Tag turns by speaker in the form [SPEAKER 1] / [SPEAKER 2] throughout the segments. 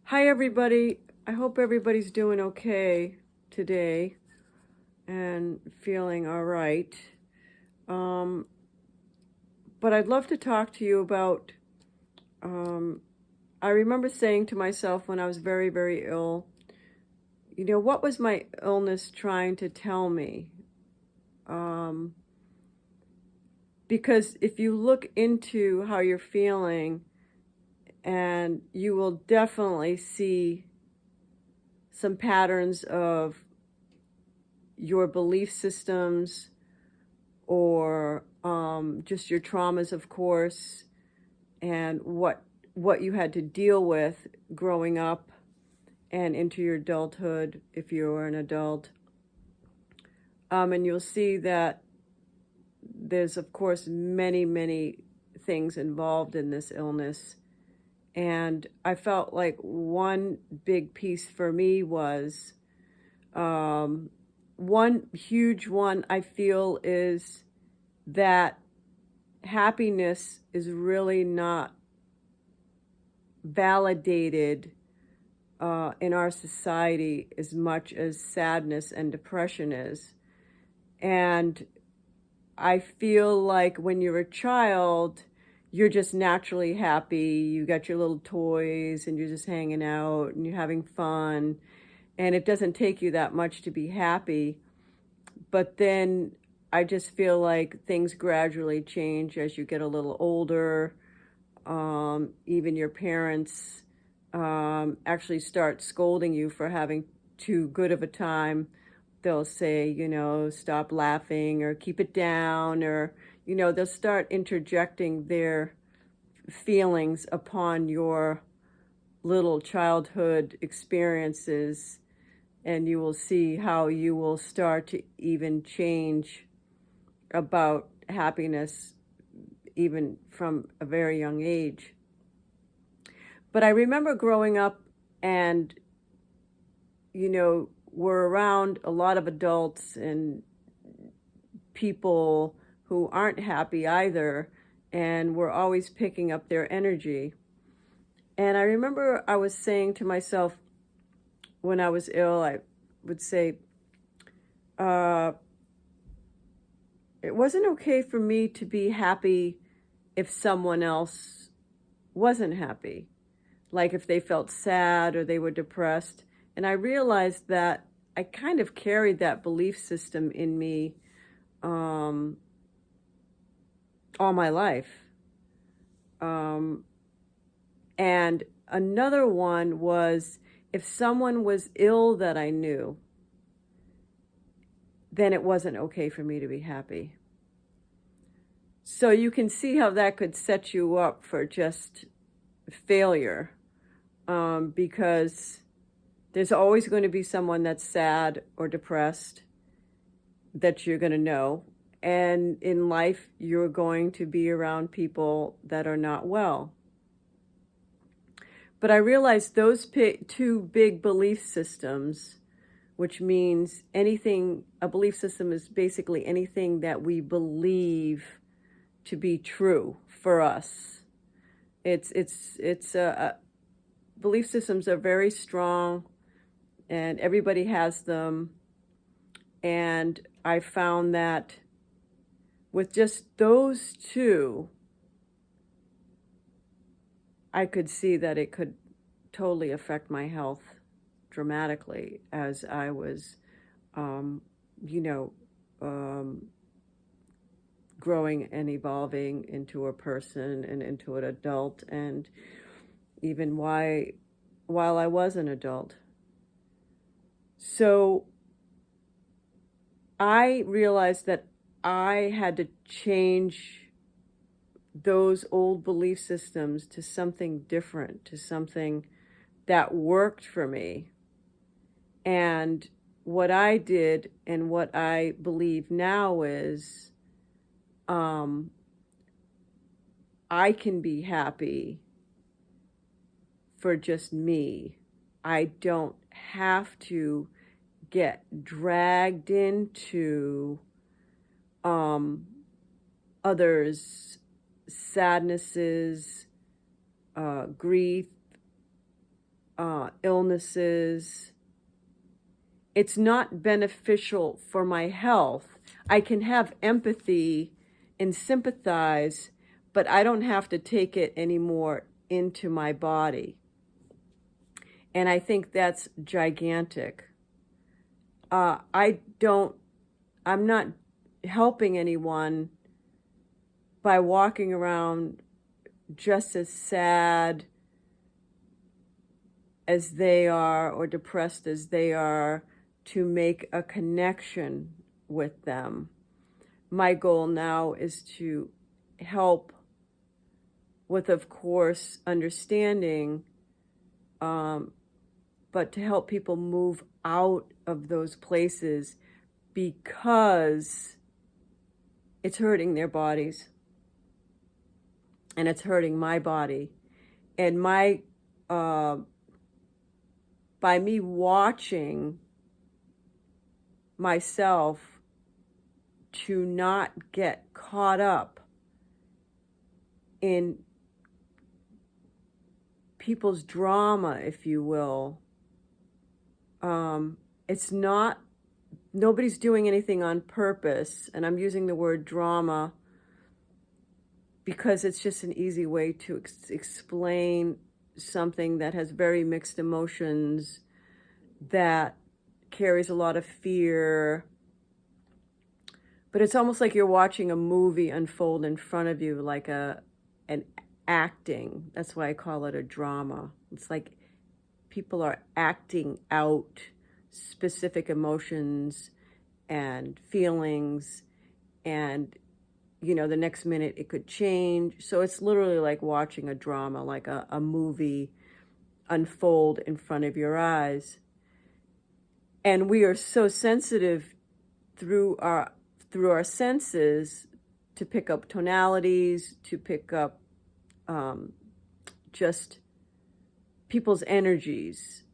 [SPEAKER 1] Hi, everybody. I hope everybody's doing okay today and feeling all right. Um, but I'd love to talk to you about. Um, I remember saying to myself when I was very, very ill, what was my illness trying to tell me? Um, because if you look into how you're feeling, and you will definitely see some patterns of your belief systems or just your traumas, of course, and what you had to deal with growing up and into your adulthood if you were an adult. And you'll see that there's, of course, many, many things involved in this illness. And I felt like one big piece for me was um, one huge one I feel is that happiness is really not validated in our society as much as sadness and depression is. And I feel like when you're a child, you're just naturally happy. You got your little toys and you're just hanging out and you're having fun. And it doesn't take you that much to be happy. But then I just feel like things gradually change as you get a little older. Even your parents actually start scolding you for having too good of a time. They'll say, stop laughing or keep it down, or, they'll start interjecting their feelings upon your little childhood experiences. And you will see how you will start to even change about happiness, even from a very young age. But I remember growing up and, we're around a lot of adults and people who aren't happy either, and we're always picking up their energy. And I remember I was saying to myself when I was ill, I would say, uh, it wasn't okay for me to be happy if someone else wasn't happy, like if they felt sad or they were depressed. And I realized that I kind of carried that belief system in me um, all my life. Um, and another one was if someone was ill that I knew, then it wasn't okay for me to be happy. So you can see how that could set you up for just failure, because there's always going to be someone that's sad or depressed that you're going to know. And in life, you're going to be around people that are not well. But I realized those two big belief systems, which means anything, a belief system is basically anything that we believe to be true for us. It's belief systems are very strong and everybody has them. And I found that with just those two, I could see that it could totally affect my health dramatically as I was, um, you know, um, growing and evolving into a person and into an adult, and even while I was an adult. So I realized that I had to change those old belief systems to something different, to something that worked for me. And what I did and what I believe now is um, I can be happy for just me. I don't have to get dragged into um, others' sadnesses, grief, illnesses. It's not beneficial for my health. I can have empathy and sympathize, but I don't have to take it anymore into my body. And I think that's gigantic. I'm not helping anyone by walking around just as sad as they are or depressed as they are to make a connection with them. My goal now is to help with, of course, understanding, but to help people move out of those places because it's hurting their bodies and it's hurting my body. And by me watching myself to not get caught up in people's drama, if you will. It's not, nobody's doing anything on purpose, and I'm using the word drama because it's just an easy way to explain something that has very mixed emotions, that carries a lot of fear. But it's almost like you're watching a movie unfold in front of you, like an acting. That's why I call it a drama. It's like people are acting out specific emotions and feelings, and the next minute it could change. So it's literally like watching a drama, like a movie unfold in front of your eyes. And we are so sensitive through our senses to pick up tonalities, to pick up just people's energies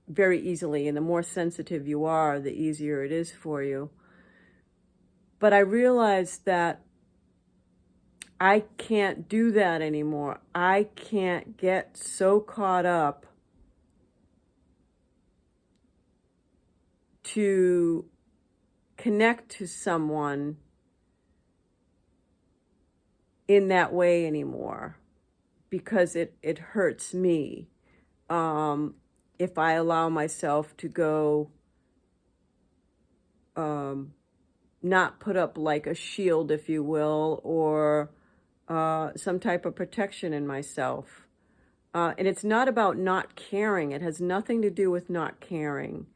[SPEAKER 1] very easily. And the more sensitive you are, the easier it is for you. But I realized that I can't do that anymore. I can't get so caught up to connect to someone in that way anymore, because it hurts me. If I allow myself to go, not put up like a shield, if you will, or some type of protection in myself. And it's not about not caring. It has nothing to do with not caring.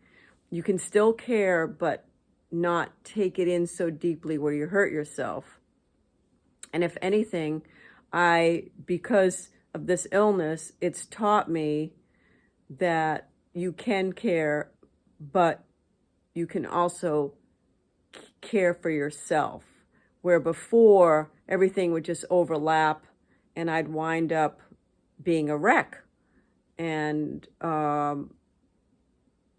[SPEAKER 1] You can still care, but not take it in so deeply where you hurt yourself. And if anything, because of this illness, it's taught me that you can care, but you can also care for yourself. Where before, everything would just overlap and I'd wind up being a wreck. And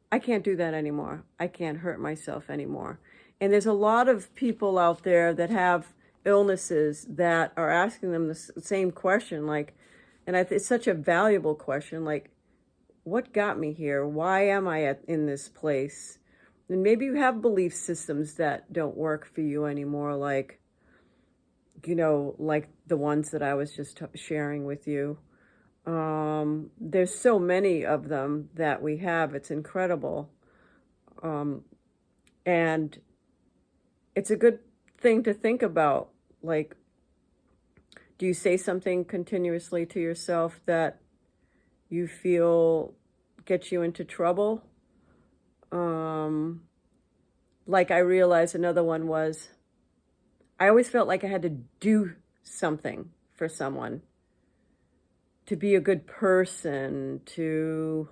[SPEAKER 1] I can't do that anymore. I can't hurt myself anymore. And there's a lot of people out there that have illnesses that are asking them the same question, like, and it's such a valuable question, like, what got me here? Why am I in this place? And maybe you have belief systems that don't work for you anymore, like, like the ones that I was just sharing with you. There's so many of them that we have. It's incredible. And it's a good thing to think about. Like, do you say something continuously to yourself that you feel gets you into trouble? Like I realized another one was, I always felt like I had to do something for someone, to be a good person, to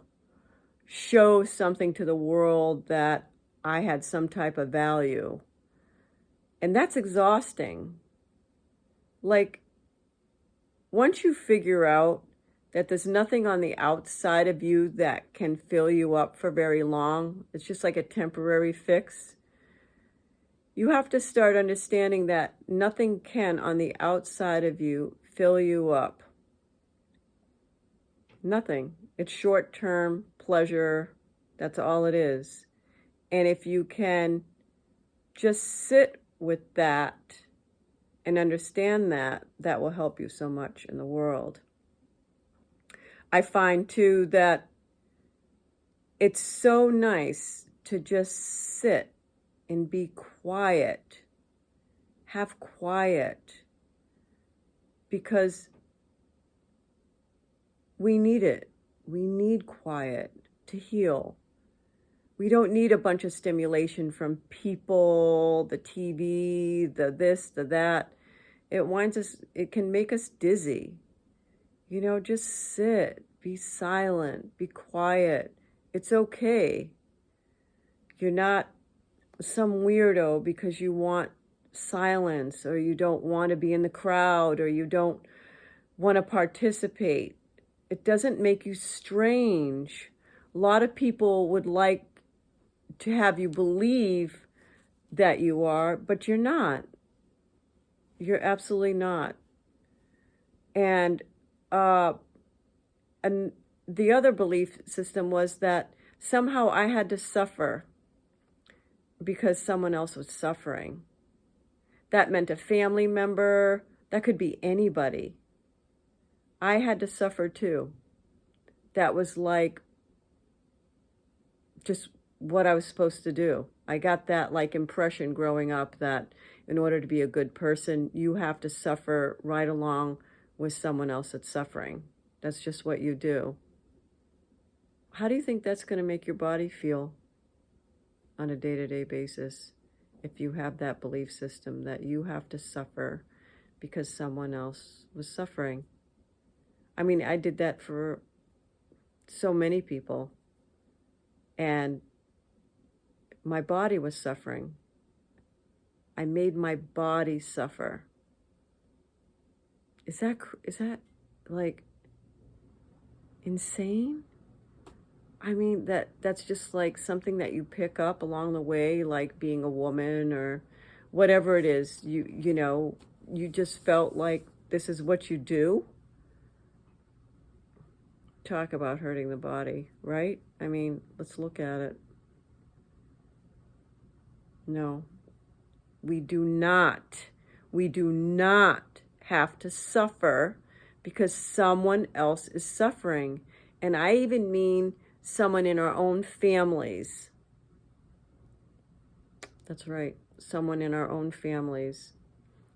[SPEAKER 1] show something to the world that I had some type of value. And that's exhausting. Like, once you figure out that there's nothing on the outside of you that can fill you up for very long, it's just like a temporary fix, you have to start understanding that nothing can on the outside of you fill you up. Nothing. It's short-term pleasure. That's all it is. And if you can just sit with that and understand that, that will help you so much in the world. I find too that it's so nice to just sit and be quiet, have quiet, because we need it. We need quiet to heal. We don't need a bunch of stimulation from people, the TV, the this, the that. It can make us dizzy. Just sit, be silent, be quiet. It's okay. You're not some weirdo because you want silence, or you don't want to be in the crowd, or you don't want to participate. It doesn't make you strange. A lot of people would like to have you believe that you are, but you're not. You're absolutely not. And the other belief system was that somehow I had to suffer because someone else was suffering. That meant a family member. That could be anybody. I had to suffer too. That was like just what I was supposed to do. I got that impression growing up that in order to be a good person, you have to suffer right along with someone else that's suffering. That's just what you do. How do you think that's going to make your body feel on a day-to-day basis if you have that belief system that you have to suffer because someone else was suffering? I mean, I did that for so many people, and my body was suffering. I made my body suffer. Is that insane? I mean, that's just something that you pick up along the way, like being a woman or whatever it is. You just felt like this is what you do. Talk about hurting the body, right? I mean, let's look at it. No, we do not have to suffer because someone else is suffering. And I even mean someone in our own families. That's right, someone in our own families.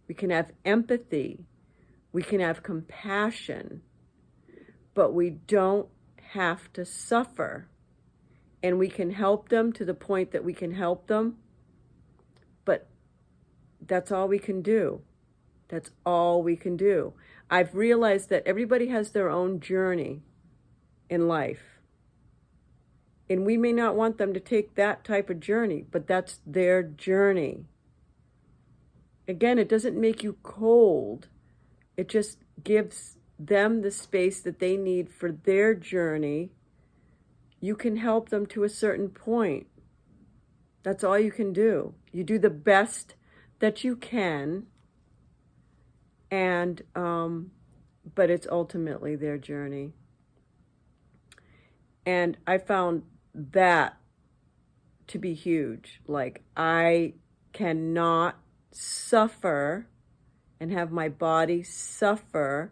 [SPEAKER 1] We can have empathy, we can have compassion, but we don't have to suffer. And we can help them to the point that we can help them, but that's all we can do. That's all we can do. I've realized that everybody has their own journey in life. And we may not want them to take that type of journey, but that's their journey. Again, it doesn't make you cold. It just gives them the space that they need for their journey. You can help them to a certain point. That's all you can do. You do the best that you can, and but it's ultimately their journey. And I found that to be huge. I cannot suffer and have my body suffer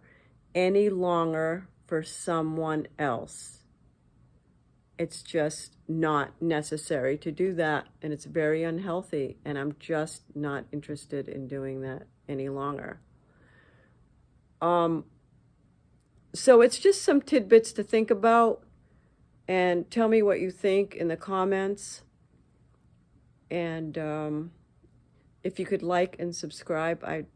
[SPEAKER 1] any longer for someone else. It's just not necessary to do that, and it's very unhealthy, and I'm just not interested in doing that any longer. So it's just some tidbits to think about, and tell me what you think in the comments. And if you could like and subscribe, I'd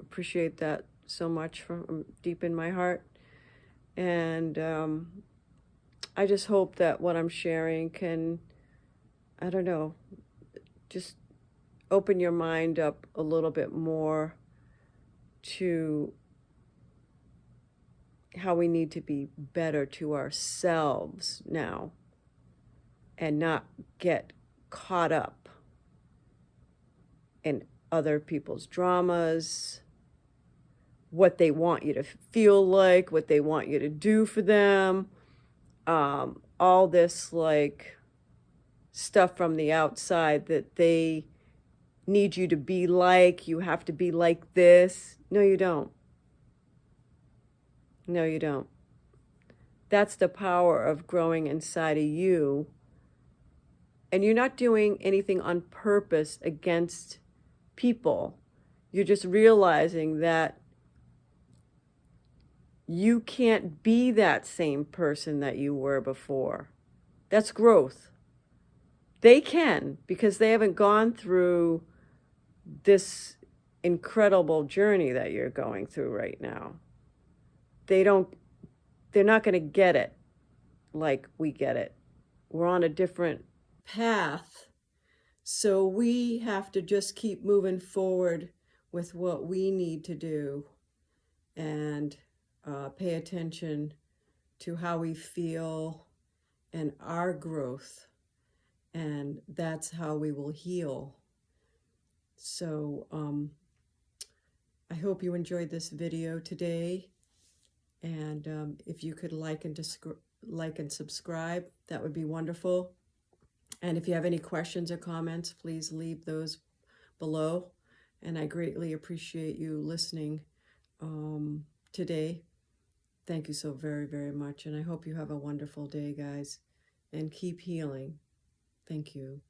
[SPEAKER 1] appreciate that so much from deep in my heart. And I just hope that what I'm sharing can, I don't know, just open your mind up a little bit more to how we need to be better to ourselves now and not get caught up in other people's dramas, what they want you to feel like, what they want you to do for them, all this like stuff from the outside that they need you to be like, you have to be like this. No, you don't. No, you don't. That's the power of growing inside of you. And you're not doing anything on purpose against people. You're just realizing that you can't be that same person that you were before. That's growth. They can, because they haven't gone through this incredible journey that you're going through right now. They're not going to get it like we get it. We're on a different path. So we have to just keep moving forward with what we need to do and pay attention to how we feel and our growth. And that's how we will heal. So I hope you enjoyed this video today. And if you could like and subscribe, that would be wonderful. And if you have any questions or comments, please leave those below. And I greatly appreciate you listening today. Thank you so very, very much. And I hope you have a wonderful day, guys. And keep healing. Thank you.